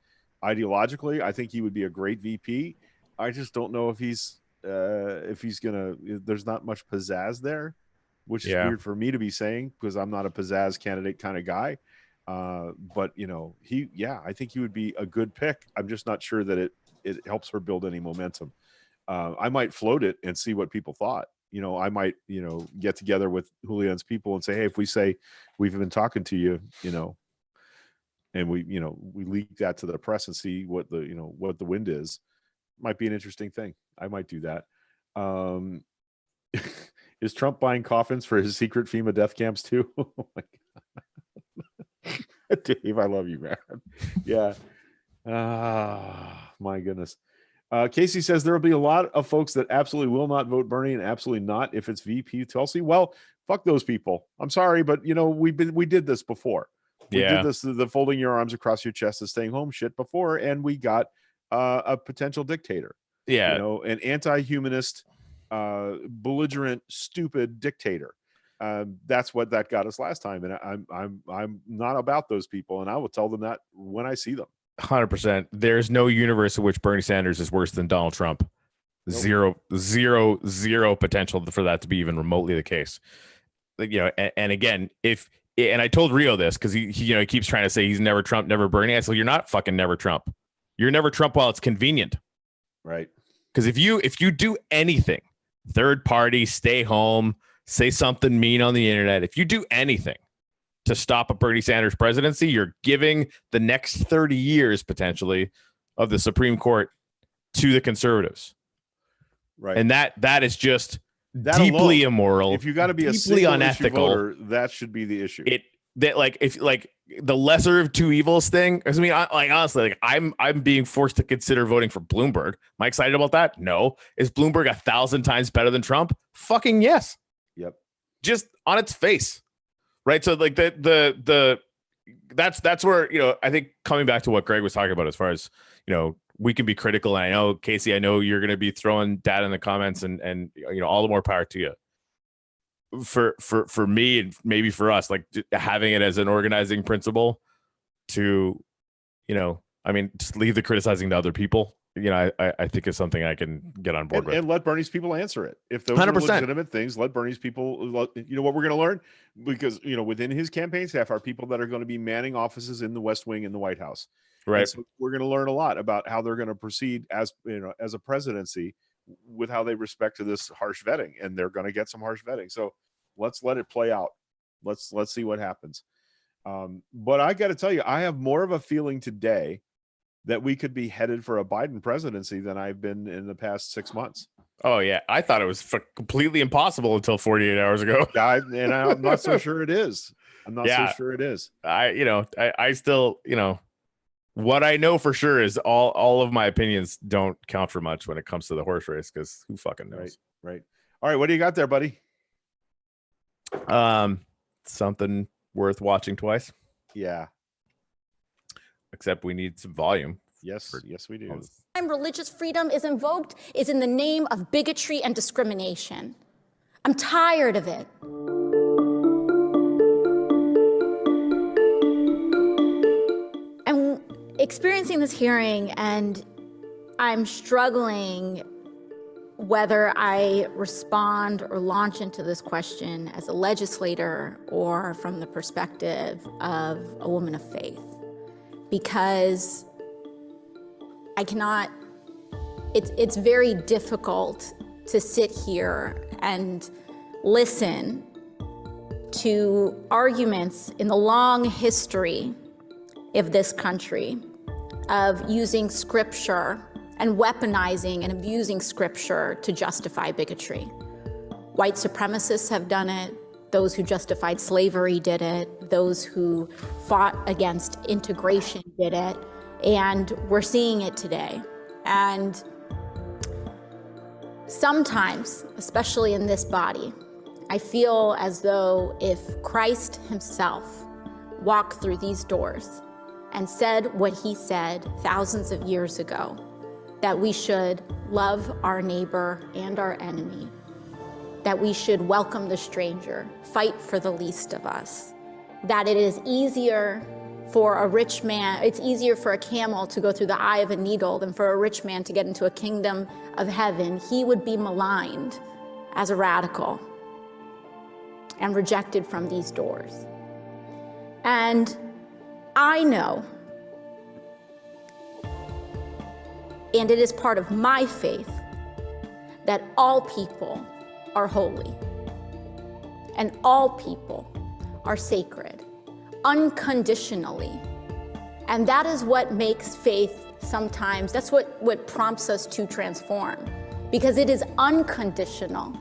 ideologically. I think he would be a great VP. I just don't know if he's gonna. There's not much pizzazz there, which is weird for me to be saying because I'm not a pizzazz candidate kind of guy. But I think he would be a good pick. I'm just not sure that it helps her build any momentum. I might float it and see what people thought. I might, get together with Julian's people and say, hey, if we say we've been talking to you, and we leak that to the press and see what the wind is, might be an interesting thing. I might do that. Is Trump buying coffins for his secret FEMA death camps too? Oh my God. Dave, I love you, man. Yeah. My goodness. Casey says there will be a lot of folks that absolutely will not vote Bernie and absolutely not if it's VP Tulsi. Well, fuck those people. I'm sorry, but we did this before. We did this, the folding your arms across your chest and staying home shit before, and we got a potential dictator. Yeah. An anti-humanist, belligerent, stupid dictator. That's what that got us last time, and I'm not about those people, and I will tell them that when I see them. 100%. There's no universe in which Bernie Sanders is worse than Donald Trump. Nope. Zero potential for that to be even remotely the case. And again, and I told Rio this because he keeps trying to say he's never Trump, never Bernie. I said, you're not fucking never Trump. You're never Trump while it's convenient. Right. Because if you do anything, third party, stay home, say something mean on the internet, if you do anything to stop a Bernie Sanders presidency, you're giving the next 30 years potentially of the Supreme Court to the conservatives. Right. And that is just deeply immoral. If you got to be deeply unethical voter, that should be the issue. If the lesser of two evils thing. I mean, honestly, I'm being forced to consider voting for Bloomberg. Am I excited about that? No. Is Bloomberg 1,000 times better than Trump? Fucking yes. Yep. Just on its face. Right. So like that's where, I think coming back to what Greg was talking about, as far as, we can be critical. And I know, Casey, I know you're going to be throwing data in the comments and all the more power to you. For me and maybe for us, like having it as an organizing principle to, just leave the criticizing to other people. I think is something I can get on board with. And let Bernie's people answer it. If those 100%. Are legitimate things, let Bernie's people, what we're going to learn? Because, within his campaign staff are people that are going to be manning offices in the West Wing in the White House. Right. So we're going to learn a lot about how they're going to proceed as a presidency with how they respect to this harsh vetting, and they're going to get some harsh vetting. So let's let it play out. Let's see what happens. But I got to tell you, I have more of a feeling today that we could be headed for a Biden presidency than I've been in the past 6 months. Oh yeah, I thought it was completely impossible until 48 hours ago. And I'm not so sure it is. I'm not so sure it is. I still, what I know for sure is all of my opinions don't count for much when it comes to the horse race, because who fucking knows? Right. All right, what do you got there, buddy? Something worth watching twice. Yeah. Except we need some volume. Yes, we do. Religious freedom is invoked is in the name of bigotry and discrimination. I'm tired of it. I'm experiencing this hearing, and I'm struggling whether I respond or launch into this question as a legislator or from the perspective of a woman of faith. Because I cannot, it's very difficult to sit here and listen to arguments in the long history of this country of using scripture and weaponizing and abusing scripture to justify bigotry. White supremacists have done it. Those who justified slavery did it. Those who fought against integration did it. And we're seeing it today. And sometimes, especially in this body, I feel as though if Christ himself walked through these doors and said what he said thousands of years ago, that we should love our neighbor and our enemy, that we should welcome the stranger, fight for the least of us, that it is easier for a rich man, it's easier for a camel to go through the eye of a needle than for a rich man to get into a kingdom of heaven, he would be maligned as a radical and rejected from these doors. And I know, and it is part of my faith, that all people are holy and all people are sacred unconditionally. And that is what makes faith sometimes, that's what prompts us to transform, because it is unconditional.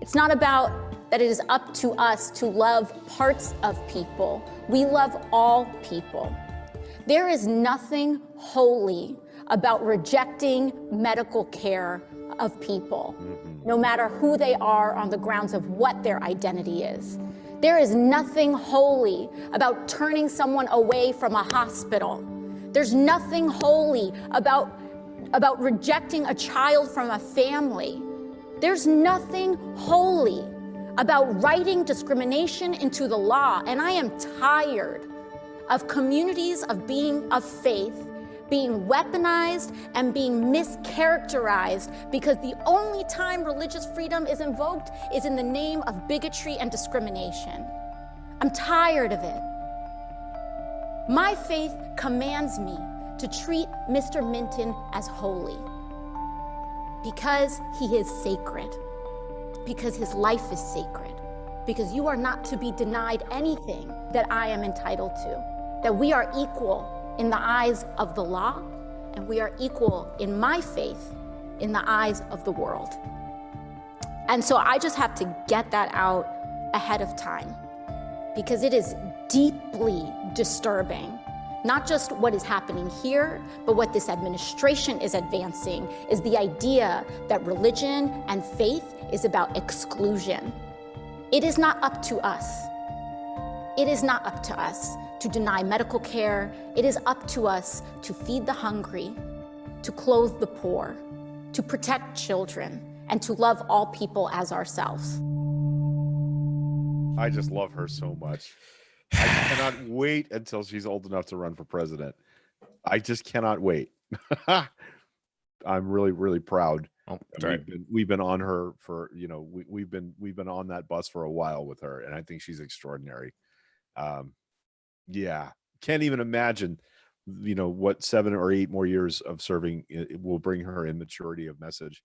It's not about that it is up to us to love parts of people. We love all people. There is nothing holy about rejecting medical care of people, no matter who they are on the grounds of what their identity is. There is nothing holy about turning someone away from a hospital. There's nothing holy about rejecting a child from a family. There's nothing holy about writing discrimination into the law. And I am tired of communities of faith being weaponized and being mischaracterized, because the only time religious freedom is invoked is in the name of bigotry and discrimination. I'm tired of it. My faith commands me to treat Mr. Minton as holy because he is sacred, because his life is sacred, because you are not to be denied anything that I am entitled to, that we are equal in the eyes of the law, and we are equal in my faith in the eyes of the world. And so I just have to get that out ahead of time, because it is deeply disturbing. Not just what is happening here, but what this administration is advancing is the idea that religion and faith is about exclusion. It is not up to us. It is not up to us to deny medical care. It is up to us to feed the hungry, to clothe the poor, to protect children, and to love all people as ourselves. I just love her so much. I cannot wait until she's old enough to run for president. I just cannot wait. I'm really, really proud. Oh, we've been on her for, we've been on that bus for a while with her, and I think she's extraordinary. Yeah, can't even imagine, what 7 or 8 more years of serving it will bring her in maturity of message.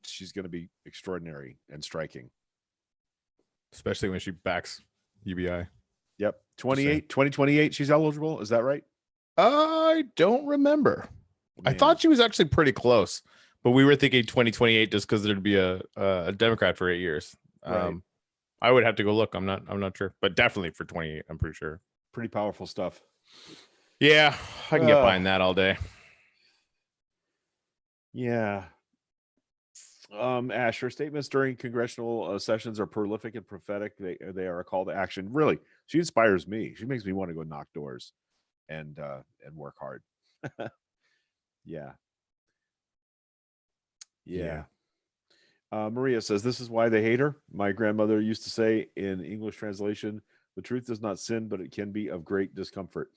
She's going to be extraordinary and striking, especially when she backs UBI. Yep, 2028. She's eligible. Is that right? I don't remember. Man. I thought she was actually pretty close, but we were thinking 2028 just because there'd be a Democrat for 8 years. Right. I would have to go look. I'm not sure, but definitely for 28, I'm pretty sure. Pretty powerful stuff. Yeah, I can get behind that all day. Yeah. Ash, her statements during congressional sessions are prolific and prophetic. They are a call to action. Really, she inspires me. She makes me want to go knock doors and work hard. Yeah. Maria says, this is why they hate her. My grandmother used to say in English translation, the truth does not sin, but it can be of great discomfort.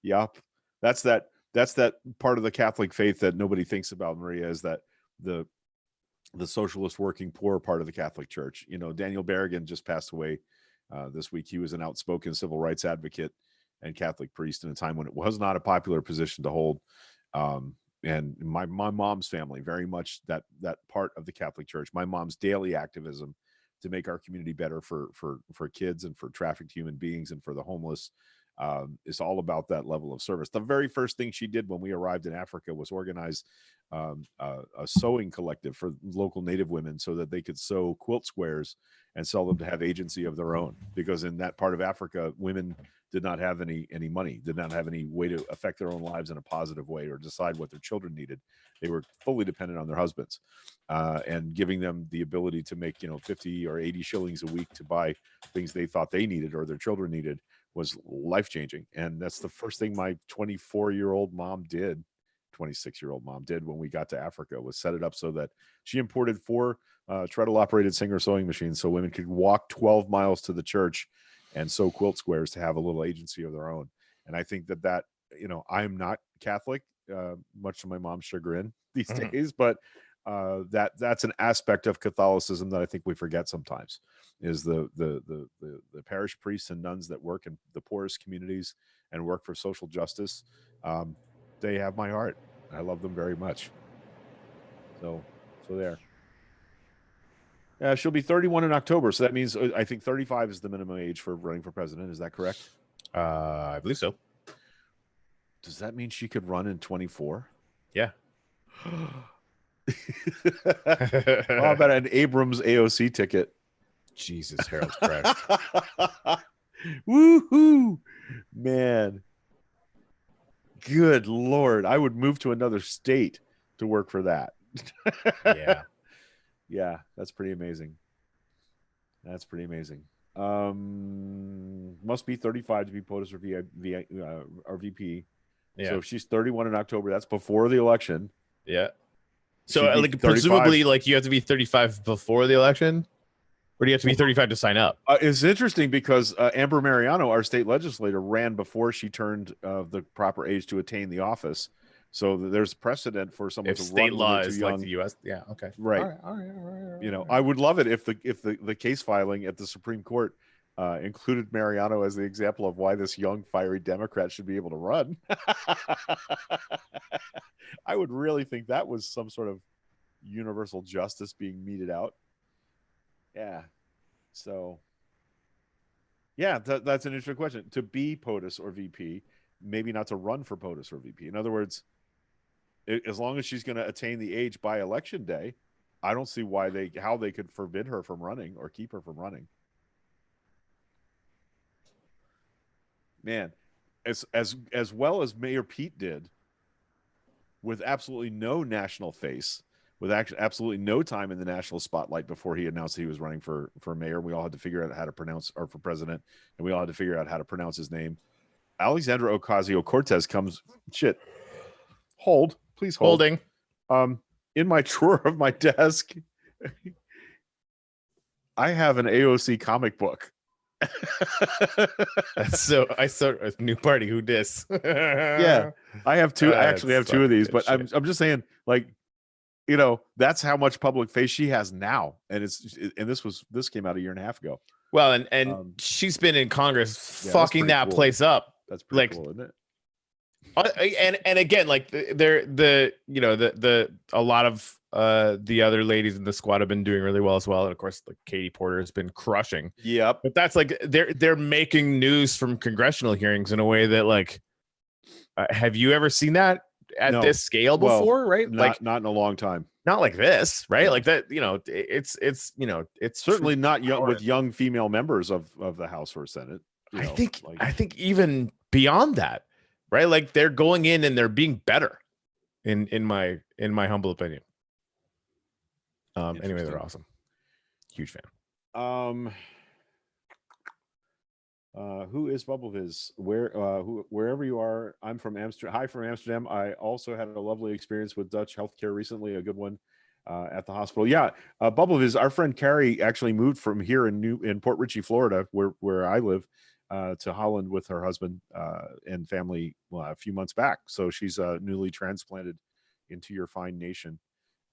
Yup. That's that part of the Catholic faith that nobody thinks about, Maria, is that the socialist working poor part of the Catholic Church. Daniel Berrigan just passed away this week. He was an outspoken civil rights advocate and Catholic priest in a time when it was not a popular position to hold. And my mom's family, very much that part of the Catholic Church, my mom's daily activism to make our community better for kids and for trafficked human beings and for the homeless, is all about that level of service. The very first thing she did when we arrived in Africa was organize a sewing collective for local Native women so that they could sew quilt squares and sell them to have agency of their own. Because in that part of Africa, women did not have any money, did not have any way to affect their own lives in a positive way or decide what their children needed. They were fully dependent on their husbands, and giving them the ability to make 50 or 80 shillings a week to buy things they thought they needed or their children needed was life-changing. And that's the first thing my 24-year-old mom did, 26-year-old mom did when we got to Africa, was set it up so that she imported 4 treadle-operated Singer sewing machines so women could walk 12 miles to the church and sew quilt squares to have a little agency of their own. And I think that I'm not Catholic, much to my mom's chagrin these days, but that's an aspect of Catholicism that I think we forget sometimes, is the parish priests and nuns that work in the poorest communities and work for social justice. They have my heart. I love them very much. So there. She'll be 31 in October, so that means I think 35 is the minimum age for running for president. Is that correct? I believe so. Does that mean she could run in 24? Yeah. How about an Abrams AOC ticket? Jesus, Harold Christ. Woohoo, man. Good Lord. I would move to another state to work for that. Yeah. Yeah, that's pretty amazing. That's pretty amazing. Must be 35 to be POTUS or VP. Yeah. So if she's 31 in October, that's before the election. Yeah. So She'd be like 35. presumably like you have to be 35 before the election, or do you have to be 35 to sign up? It's interesting because Amber Mariano, our state legislator, ran before she turned the proper age to attain the office. So there's precedent for someone If to state run law when they're is too young. like the U.S. Yeah. Okay. Right. All right. I would love it if the case filing at the Supreme Court included Mariano as the example of why this young, fiery Democrat should be able to run. I would really think that was some sort of universal justice being meted out. Yeah. So, yeah, that's an interesting question. To be POTUS or VP, maybe not to run for POTUS or VP. In other words, as long as she's going to attain the age by election day, I don't see how they could forbid her from running or keep her from running. Man, as well as Mayor Pete did, with absolutely no national face, with absolutely no time in the national spotlight before he announced he was running for mayor. We all had to figure out how to pronounce, or for president, and we all had to figure out how to pronounce his name. Alexandra Ocasio-Cortez comes. Shit. Please hold. Holding. In my drawer of my desk, I have an AOC comic book. So I saw a new party. Who dis? Yeah, I have two. I actually have two of these, but shit. I'm just saying, like, that's how much public face she has now, and this came out a year and a half ago. Well, and she's been in Congress fucking that cool. place up. That's pretty cool, isn't it? And again, like a lot of the other ladies in the squad have been doing really well as well, and of course, like Katie Porter has been crushing. Yep. But that's like they're making news from congressional hearings in a way that, like, have you ever seen that at this scale before? Right? Not in a long time. Not like this, right? Yeah. Like that. It's certainly not with young female members of the House or Senate. I think even beyond that. Right, like they're going in and they're being better, in my humble opinion. Anyway, they're awesome. Huge fan. Who is Bubble Viz? Wherever you are, I'm from Amsterdam. Hi from Amsterdam. I also had a lovely experience with Dutch healthcare recently. A good one at the hospital. Yeah, Bubble Viz. Our friend Carrie actually moved from here in Port Richey, Florida, where I live. To Holland with her husband and family a few months back. So she's newly transplanted into your fine nation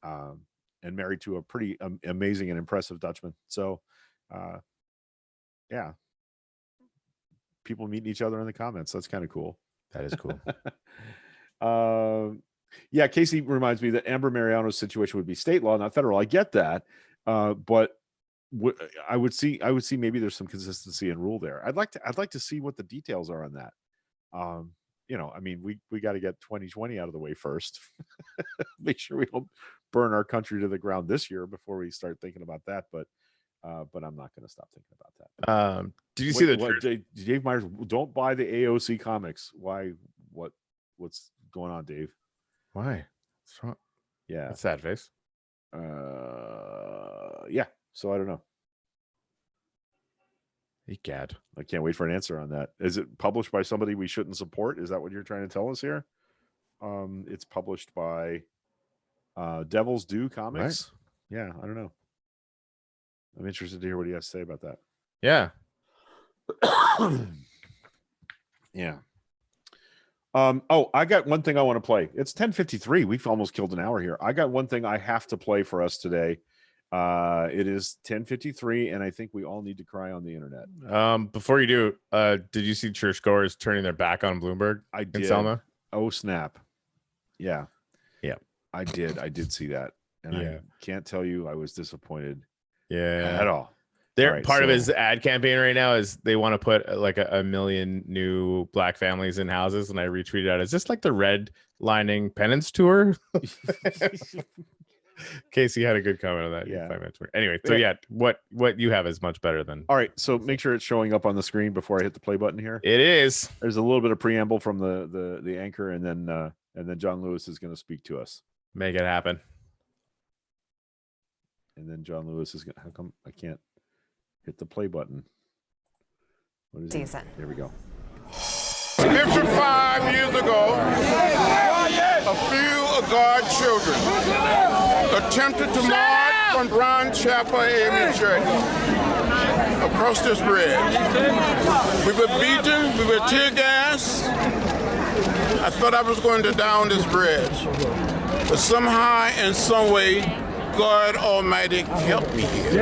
and married to a pretty amazing and impressive Dutchman. So, yeah. people meeting each other in the comments. That's kind of cool. That is cool. Yeah, Casey reminds me that Amber Mariano's situation would be state law, not federal. I get that, but I would see maybe there's some consistency in rule there. I'd like to see what the details are on that. I mean, we got to get 2020 out of the way first. Make sure we don't burn our country to the ground this year before we start thinking about that. But I'm not going to stop thinking about that. Did you see the Dave Myers? Don't buy the AOC comics. Why? What's going on, Dave? Why? What's wrong? Yeah, that's sad face. Yeah. So I don't know. Egad. I can't wait for an answer on that. Is it published by somebody we shouldn't support? Is that what you're trying to tell us here? It's published by Devil's Due Comics. Right. Yeah, I don't know. I'm interested to hear what he has to say about that. Yeah. Yeah. I got one thing I want to play. It's 10:53. We've almost killed an hour here. I got one thing I have to play for us today. It is 10:53, and I think we all need to cry on the internet. Before you do, did you see churchgoers turning their back on Bloomberg? I did. In Selma? Oh, snap. Yeah. Yeah. I did see that. And I can't tell you I was disappointed. Yeah. At all. Part of his ad campaign right now is they want to put like a million new black families in houses, and I retweeted out. Is this like the red lining penance tour? Casey had a good comment on that. Yeah. Anyway, so what you have is much better than. All right, so make sure it's showing up on the screen before I hit the play button here. It is. There's a little bit of preamble from the anchor, and then John Lewis is going to speak to us. Make it happen. And then John Lewis is going to. How come I can't hit the play button? What is it? Here we go. 55 years ago, a few of God's children attempted to march from Brown Chapel AME Church across this bridge. We were beaten, we were tear gassed. I thought I was going to down this bridge. But somehow, in some way, God Almighty helped me here.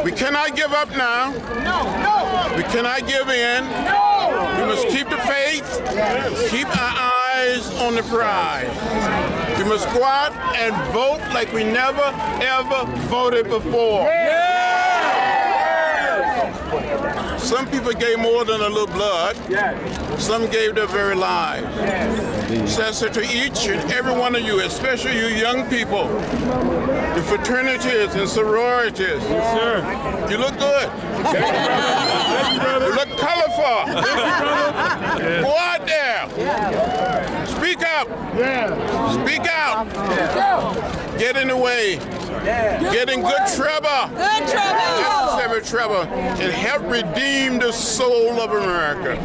We cannot give up now. No. We cannot give in. No. We must keep the faith. Keep our eyes on the prize. We must go out and vote like we never, ever voted before. Some people gave more than a little blood. Some gave their very lives. So to each and every one of you, especially you young people, the fraternities and sororities, yes, sir. You look good. You look colorful. Go out there. Speak up. Speak out. Get in the way. Get in good trouble. Good trouble. Necessary trouble. And help redeem the soul of America.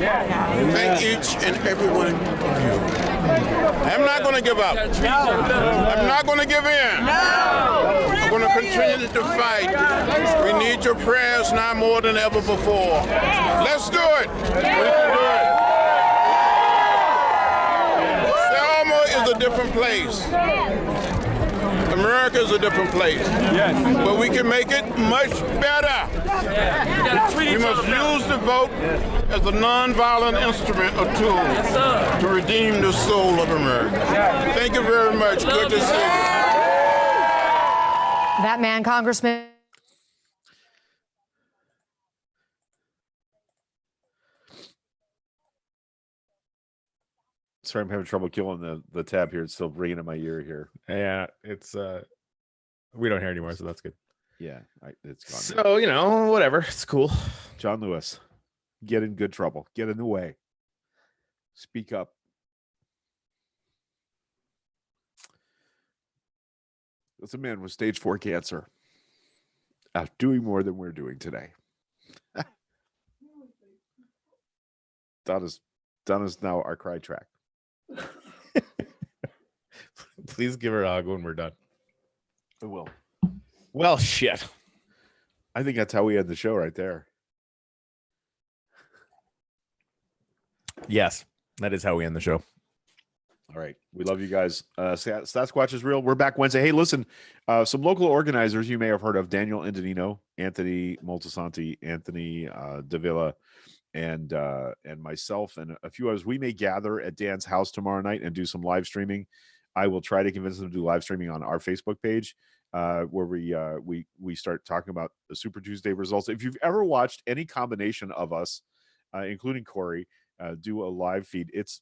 Thank each and every one of you. I'm not going to give up. No. I'm not going to give in. No. I'm going to continue to fight. We need your prayers now more than ever before. Let's do it. Selma is a different place. America is a different place. Yes. But we can make it much better. We must use the vote as a nonviolent instrument or tool to redeem the soul of America. Thank you very much. Good to see you. That man, Congressman. Sorry, I'm having trouble killing the tab here. It's still ringing in my ear here. Yeah, it's we don't hear anymore, so that's good. Yeah, it's gone. So whatever, it's cool. John Lewis, get in good trouble. Get in the way. Speak up. That's a man with stage 4 cancer. Doing more than we're doing today. Donna's now our cry track. Please give her a hug when we're done. I will. Well, shit. I think that's how we end the show right there. Yes, that is how we end the show. All right. We love you guys. Sasquatch is real. We're back Wednesday. Hey, listen, some local organizers you may have heard of: Daniel Indonino, Anthony Moltisanti, Anthony Davila, and myself and a few others. We may gather at Dan's house tomorrow night and do some live streaming. I will try to convince them to do live streaming on our Facebook page, where we start talking about the Super Tuesday results. If you've ever watched any combination of us, including Corey, do a live feed, it's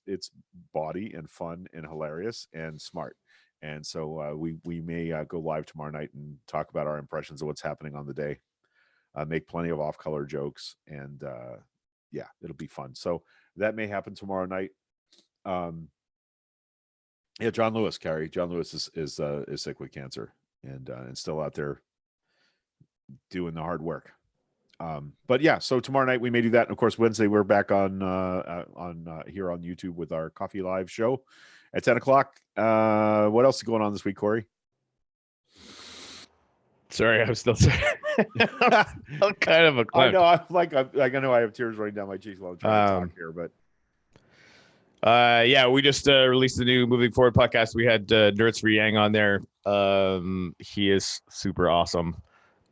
bawdy and fun and hilarious and smart. And so we may go live tomorrow night and talk about our impressions of what's happening on the day, make plenty of off-color jokes, and yeah, it'll be fun. So that may happen tomorrow night. Yeah, John Lewis, Carrie. John Lewis is sick with cancer and still out there doing the hard work. But yeah, so tomorrow night we may do that, and of course Wednesday we're back on here on YouTube with our Coffee Live show at 10 o'clock. What else is going on this week, Corey? Sorry, I'm still I'm kind of a I know. I know I have tears running down my cheeks while I'm trying to talk here, but yeah, we just released the new Moving Forward podcast. We had Nerds for Yang on there. He is super awesome.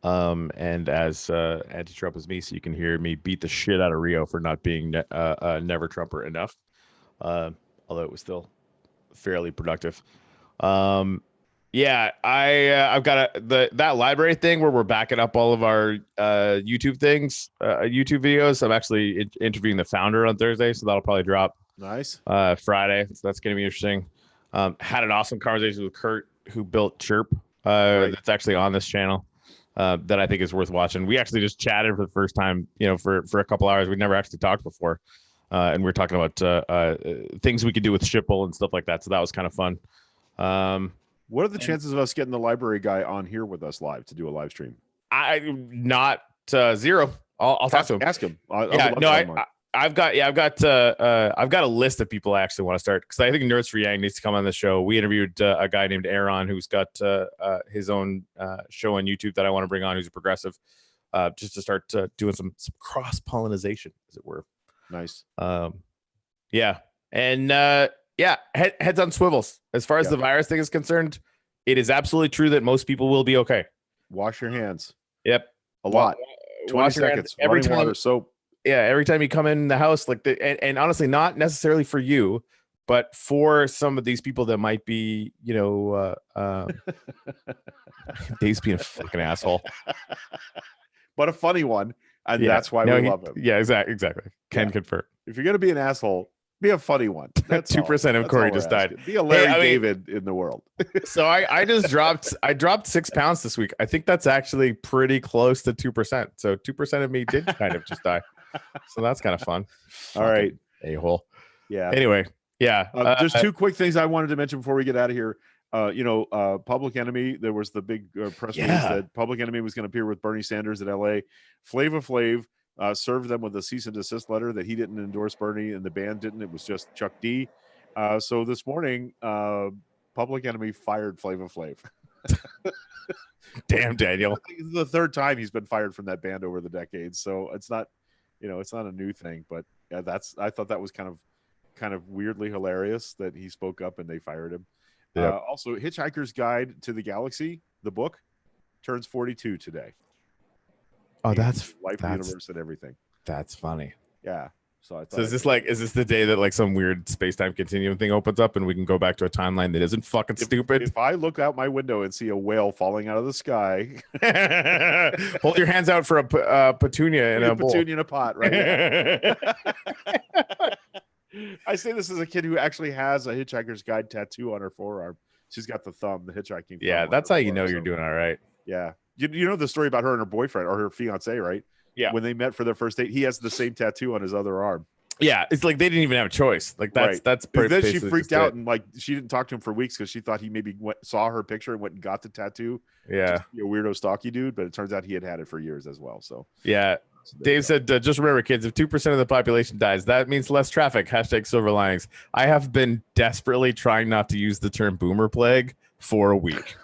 And as anti-Trump as me, so you can hear me beat the shit out of Rio for not being never Trumper enough. Although it was still fairly productive. Yeah, I've got that library thing where we're backing up all of our YouTube things, YouTube videos. I'm actually interviewing the founder on Thursday, so that'll probably drop nice Friday. So that's going to be interesting. Had an awesome conversation with Kurt, who built Chirp. Right. That's actually on this channel. That I think is worth watching. We actually just chatted for the first time, for a couple hours. We'd never actually talked before. And we were talking about things we could do with Schipple and stuff like that. So that was kind of fun. What are the chances of us getting the library guy on here with us live to do a live stream? Not zero. I'll talk to him. Ask him. I've got a list of people I actually want to start, because I think Nerds for Yang needs to come on the show. We interviewed a guy named Aaron who's got his own show on YouTube that I want to bring on, who's a progressive, just to start doing some cross pollination, as it were. Nice. Yeah, and heads on swivels. As far as the virus thing is concerned, it is absolutely true that most people will be okay. Wash your hands. Yep, a lot. 20 seconds. Every time. Water, soap. Yeah, every time you come in the house, and honestly, not necessarily for you, but for some of these people that might be, Dave's being a fucking asshole, but a funny one, and that's why we love him. Yeah, exactly. Can confirm. If you're gonna be an asshole, be a funny one. 2% of Corey just died. Be a Larry David in the world. So I just dropped 6 pounds this week. I think that's actually pretty close to 2%. So 2% of me did kind of just die. So that's kind of fun. All right. A-hole. Yeah. Anyway. Yeah. There's two quick things I wanted to mention before we get out of here. Public Enemy, there was the big press release that Public Enemy was going to appear with Bernie Sanders at LA. Flava Flav served them with a cease and desist letter that he didn't endorse Bernie and the band didn't. It was just Chuck D. So this morning, Public Enemy fired Flava Flav. Damn, Daniel. This is the third time he's been fired from that band over the decades. So it's not, it's not a new thing, but I thought that was kind of weirdly hilarious that he spoke up and they fired him. Yep. Also, Hitchhiker's Guide to the Galaxy, the book, turns 42 today. Oh, that's life, universe, and everything. That's funny. Yeah. So I thought. So is this the day that some weird space-time continuum thing opens up and we can go back to a timeline that isn't fucking stupid? If I look out my window and see a whale falling out of the sky, hold your hands out for a petunia in a bowl. Petunia in a pot, right? I say this as a kid who actually has a Hitchhiker's Guide tattoo on her forearm. She's got the thumb, the hitchhiking thumb. Yeah, that's how you know you're doing all right. Yeah. You know the story about her and her boyfriend or her fiance, right? Yeah. When they met for their first date, he has the same tattoo on his other arm. Yeah, it's like they didn't even have a choice. Like that's right. Then she freaked out and she didn't talk to him for weeks because she thought he maybe saw her picture and went and got the tattoo. Yeah, a weirdo stocky dude, but it turns out he had it for years as well. So yeah. Dave said, just remember, kids, if 2% of the population dies, that means less traffic. # silver linings. I have been desperately trying not to use the term boomer plague for a week.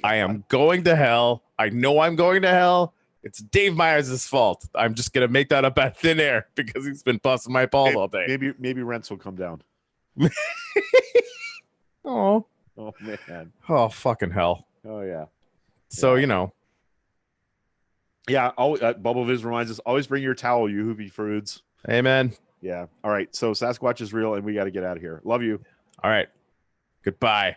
I am going to hell. I know I'm going to hell. It's Dave Myers' fault. I'm just going to make that up out of thin air because he's been busting my balls all day. Maybe rents will come down. Oh, Oh man. oh, fucking hell. Oh yeah. So, Yeah. you know, Yeah. Bubble Viz reminds us, always bring your towel, you hoopy fruits. amen. Yeah. All right. So Sasquatch is real, and we got to get out of here. Love you. All right. Goodbye.